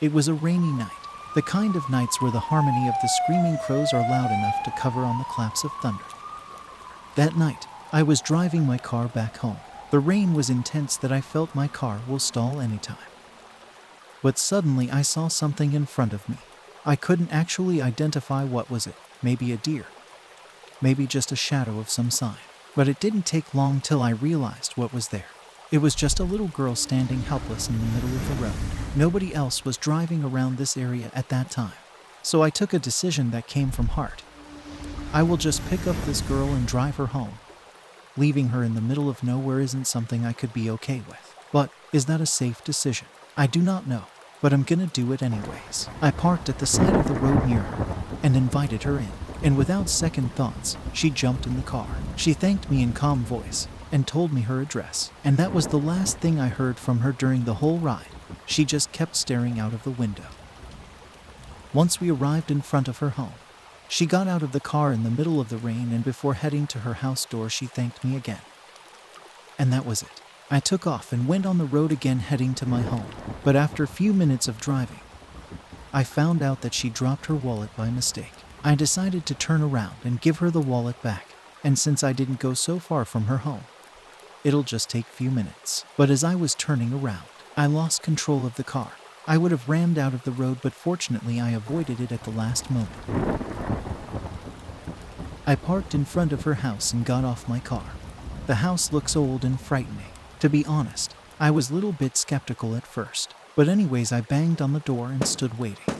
It was a rainy night, the kind of nights where the harmony of the screaming crows are loud enough to cover on the claps of thunder. That night, I was driving my car back home. The rain was intense that I felt my car will stall anytime. But suddenly I saw something in front of me. I couldn't actually identify what was it. Maybe a deer. Maybe just a shadow of some sign. But it didn't take long till I realized what was there. It was just a little girl standing helpless in the middle of the road. Nobody else was driving around this area at that time. So I took a decision that came from heart. I will just pick up this girl and drive her home. Leaving her in the middle of nowhere isn't something I could be okay with. But is that a safe decision? I do not know, but I'm gonna do it anyways. I parked at the side of the road near her and invited her in. And without second thoughts, she jumped in the car. She thanked me in calm voice and told me her address. And that was the last thing I heard from her during the whole ride. She just kept staring out of the window. Once we arrived in front of her home, she got out of the car in the middle of the rain, and before heading to her house door, she thanked me again. And that was it. I took off and went on the road again, heading to my home. But after a few minutes of driving, I found out that she dropped her wallet by mistake. I decided to turn around and give her the wallet back. And since I didn't go so far from her home, it'll just take a few minutes. But as I was turning around, I lost control of the car. I would have rammed out of the road, but fortunately I avoided it at the last moment. I parked in front of her house and got off my car. The house looks old and frightening. To be honest, I was a little bit skeptical at first. But anyways, I banged on the door and stood waiting.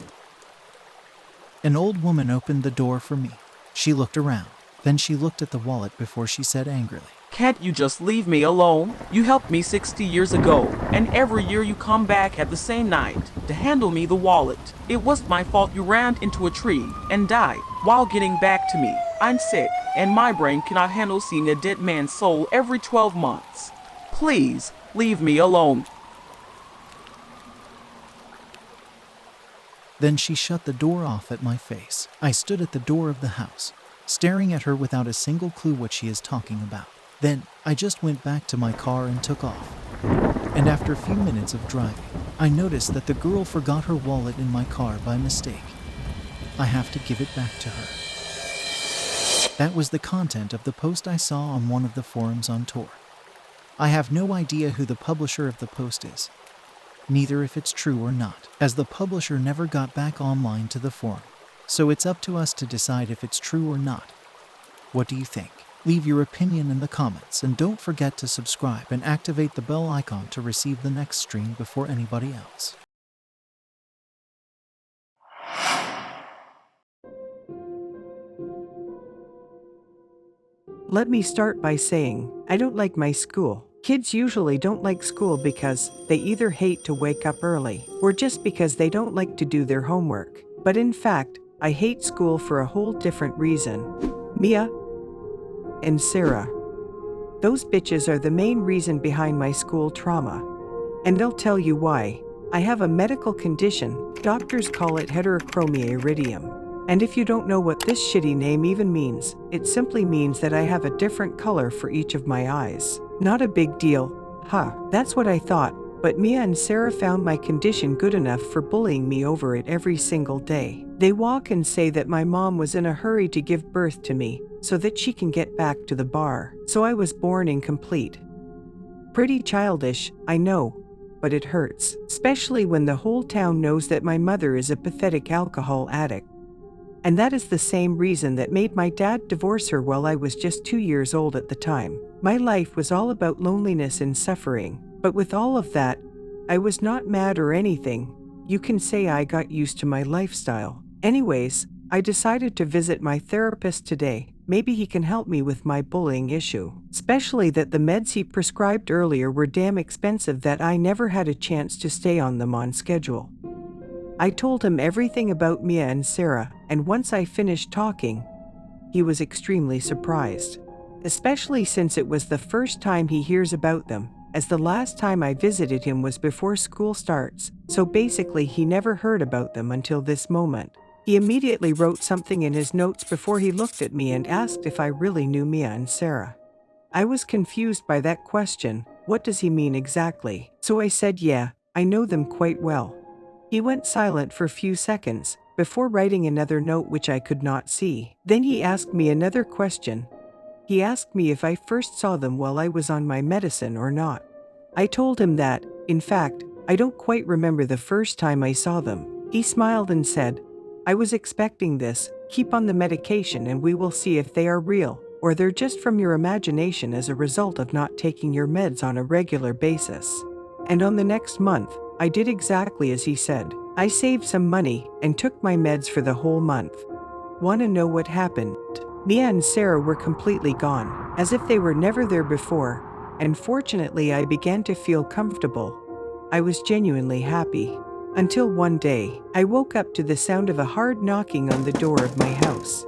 An old woman opened the door for me. She looked around. Then she looked at the wallet before she said angrily, "Can't you just leave me alone? You helped me 60 years ago, and every year you come back at the same night to handle me the wallet. It was my fault you ran into a tree and died while getting back to me. I'm sick, and my brain cannot handle seeing a dead man's soul every 12 months. Please, leave me alone." Then she shut the door off at my face. I stood at the door of the house, staring at her without a single clue what she is talking about. Then I just went back to my car and took off. And after a few minutes of driving, I noticed that the girl forgot her wallet in my car by mistake. I have to give it back to her. That was the content of the post I saw on one of the forums on Tor. I have no idea who the publisher of the post is, neither if it's true or not, as the publisher never got back online to the forum. So it's up to us to decide if it's true or not. What do you think? Leave your opinion in the comments, and don't forget to subscribe and activate the bell icon to receive the next stream before anybody else. Let me start by saying, I don't like my school. Kids usually don't like school because they either hate to wake up early or just because they don't like to do their homework. But in fact, I hate school for a whole different reason. Mia and Sarah. Those bitches are the main reason behind my school trauma. And they'll tell you why. I have a medical condition. Doctors call it heterochromia iridium. And if you don't know what this shitty name even means, it simply means that I have a different color for each of my eyes. Not a big deal. That's what I thought. But Mia and Sarah found my condition good enough for bullying me over it every single day. They walk and say that my mom was in a hurry to give birth to me so that she can get back to the bar. So I was born incomplete. Pretty childish, I know, but it hurts, especially when the whole town knows that my mother is a pathetic alcohol addict. And that is the same reason that made my dad divorce her while I was just 2 years old at the time. My life was all about loneliness and suffering. But with all of that, I was not mad or anything. You can say I got used to my lifestyle. Anyways, I decided to visit my therapist today. Maybe he can help me with my bullying issue. Especially that the meds he prescribed earlier were damn expensive that I never had a chance to stay on them on schedule. I told him everything about Mia and Sarah, and once I finished talking, he was extremely surprised. Especially since it was the first time he hears about them, as the last time I visited him was before school starts, so basically he never heard about them until this moment. He immediately wrote something in his notes before he looked at me and asked if I really knew Mia and Sarah. I was confused by that question. What does he mean exactly? So I said, yeah, I know them quite well. He went silent for a few seconds before writing another note which I could not see. Then he asked me another question. He asked me if I first saw them while I was on my medicine or not. I told him that, in fact, I don't quite remember the first time I saw them. He smiled and said, "I was expecting this. Keep on the medication and we will see if they are real, or they're just from your imagination as a result of not taking your meds on a regular basis." And on the next month, I did exactly as he said. I saved some money and took my meds for the whole month. Wanna know what happened? Mia and Sarah were completely gone, as if they were never there before, and fortunately I began to feel comfortable. I was genuinely happy. Until one day, I woke up to the sound of a hard knocking on the door of my house.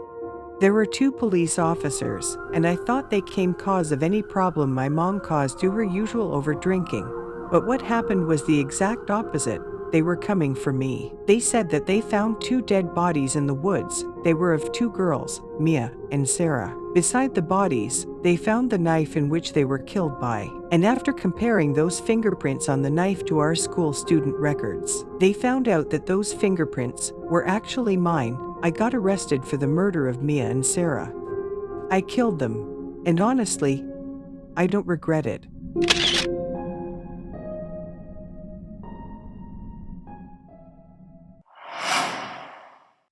There were 2 police officers, and I thought they came cause of any problem my mom caused to her usual overdrinking. But what happened was the exact opposite. They were coming for me. They said that they found 2 dead bodies in the woods. They were of 2 girls, Mia and Sarah. Beside the bodies, they found the knife in which they were killed by. And after comparing those fingerprints on the knife to our school student records, they found out that those fingerprints were actually mine. I got arrested for the murder of Mia and Sarah. I killed them, and honestly, I don't regret it.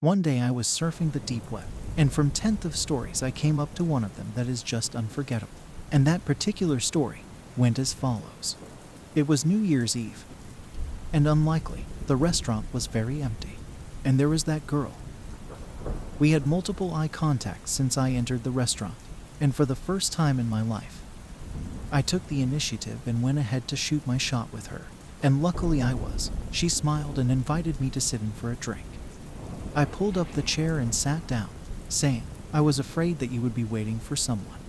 One day I was surfing the deep web, and from 10th of stories I came up to one of them that is just unforgettable. And that particular story went as follows. It was New Year's Eve, and unlikely, the restaurant was very empty, and there was that girl. We had multiple eye contacts since I entered the restaurant, and for the first time in my life, I took the initiative and went ahead to shoot my shot with her, and luckily I was. She smiled and invited me to sit in for a drink. I pulled up the chair and sat down, saying, "I was afraid that you would be waiting for someone."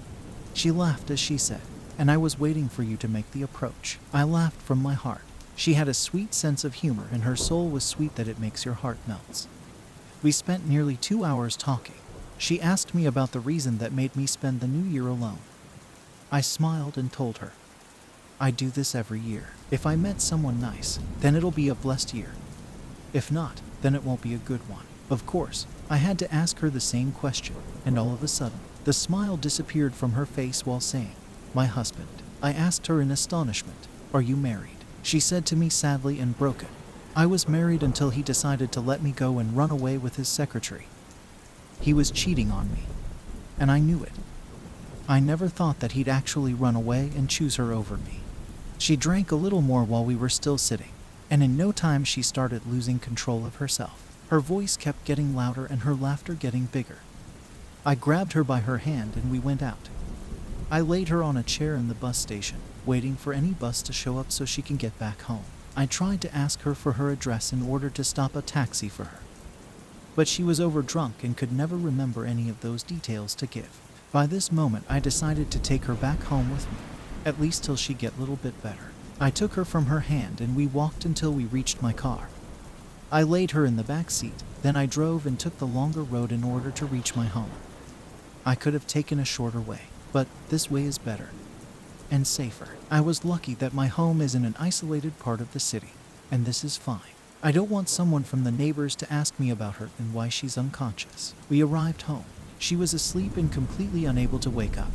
She laughed as she said, "And I was waiting for you to make the approach." I laughed from my heart. She had a sweet sense of humor, and her soul was sweet that it makes your heart melts. We spent nearly 2 hours talking. She asked me about the reason that made me spend the new year alone. I smiled and told her, "I do this every year. If I met someone nice, then it'll be a blessed year. If not, then it won't be a good one." Of course, I had to ask her the same question, and all of a sudden, the smile disappeared from her face while saying, "My husband." I asked her in astonishment, "Are you married?" She said to me sadly and broken, "I was married until he decided to let me go and run away with his secretary. He was cheating on me, and I knew it. I never thought that he'd actually run away and choose her over me." She drank a little more while we were still sitting, and in no time she started losing control of herself. Her voice kept getting louder and her laughter getting bigger. I grabbed her by her hand and we went out. I laid her on a chair in the bus station, waiting for any bus to show up so she can get back home. I tried to ask her for her address in order to stop a taxi for her, but she was overdrunk and could never remember any of those details to give. By this moment, I decided to take her back home with me, at least till she get a little bit better. I took her from her hand and we walked until we reached my car. I laid her in the back seat, then I drove and took the longer road in order to reach my home. I could have taken a shorter way, but this way is better and safer. I was lucky that my home is in an isolated part of the city, and this is fine. I don't want someone from the neighbors to ask me about her and why she's unconscious. We arrived home. She was asleep and completely unable to wake up.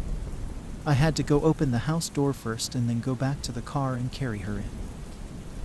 I had to go open the house door first and then go back to the car and carry her in.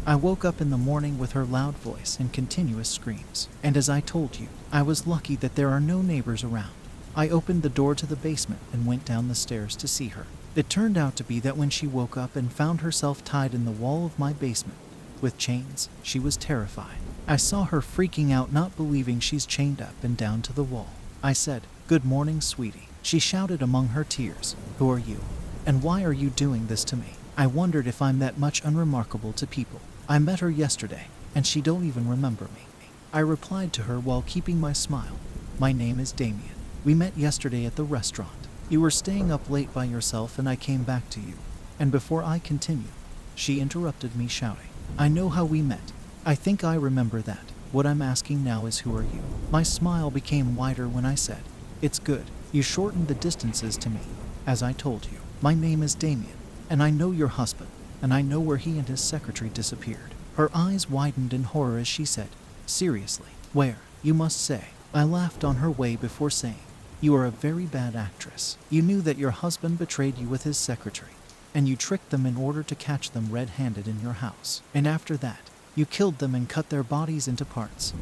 I woke up in the morning with her loud voice and continuous screams, and as I told you, I was lucky that there are no neighbors around. I opened the door to the basement and went down the stairs to see her. It turned out to be that when she woke up and found herself tied in the wall of my basement with chains, she was terrified. I saw her freaking out, not believing she's chained up and down to the wall. I said, "Good morning, sweetie." She shouted among her tears, "Who are you? And why are you doing this to me?" I wondered if I'm that much unremarkable to people. I met her yesterday, and she don't even remember me. I replied to her while keeping my smile, "My name is Damien. We met yesterday at the restaurant. You were staying up late by yourself and I came back to you." And before I continued, she interrupted me shouting, "I know how we met. I think I remember that. What I'm asking now is, who are you?" My smile became wider when I said, "It's good. You shortened the distances to me. As I told you, my name is Damien, and I know your husband, and I know where he and his secretary disappeared." Her eyes widened in horror as she said, "Seriously, where? You must say." I laughed on her way before saying, "You are a very bad actress. You knew that your husband betrayed you with his secretary, and you tricked them in order to catch them red-handed in your house. And after that, you killed them and cut their bodies into parts.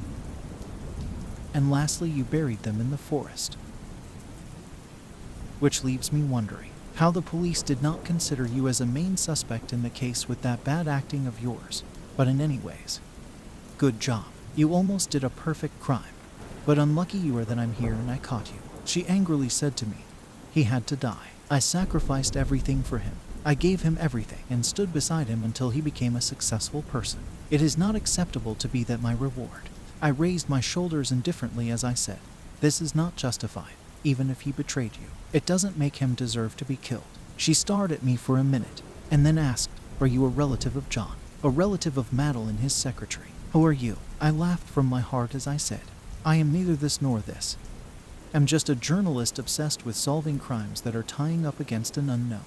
And lastly, you buried them in the forest." Which leaves me wondering how the police did not consider you as a main suspect in the case with that bad acting of yours. But in any ways, good job. You almost did a perfect crime. But unlucky you are that I'm here and I caught you. She angrily said to me, "He had to die. I sacrificed everything for him. I gave him everything and stood beside him until he became a successful person. It is not acceptable to be that my reward." I raised my shoulders indifferently as I said, "This is not justified, even if he betrayed you. It doesn't make him deserve to be killed." She stared at me for a minute, and then asked, "Are you a relative of John? A relative of Madeline, his secretary? Who are you?" I laughed from my heart as I said, "I am neither this nor this. I'm just a journalist obsessed with solving crimes that are tying up against an unknown.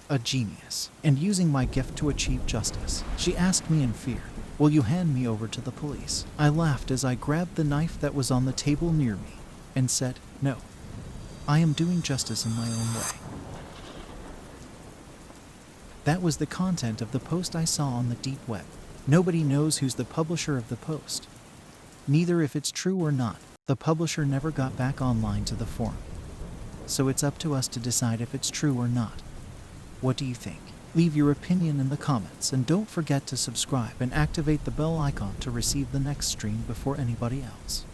A genius, and using my gift to achieve justice." She asked me in fear, "Will you hand me over to the police?" I laughed as I grabbed the knife that was on the table near me and said, "No. I am doing justice in my own way." That was the content of the post I saw on the deep web. Nobody knows who's the publisher of the post. Neither if it's true or not. The publisher never got back online to the forum. So it's up to us to decide if it's true or not. What do you think? Leave your opinion in the comments, and don't forget to subscribe and activate the bell icon to receive the next stream before anybody else.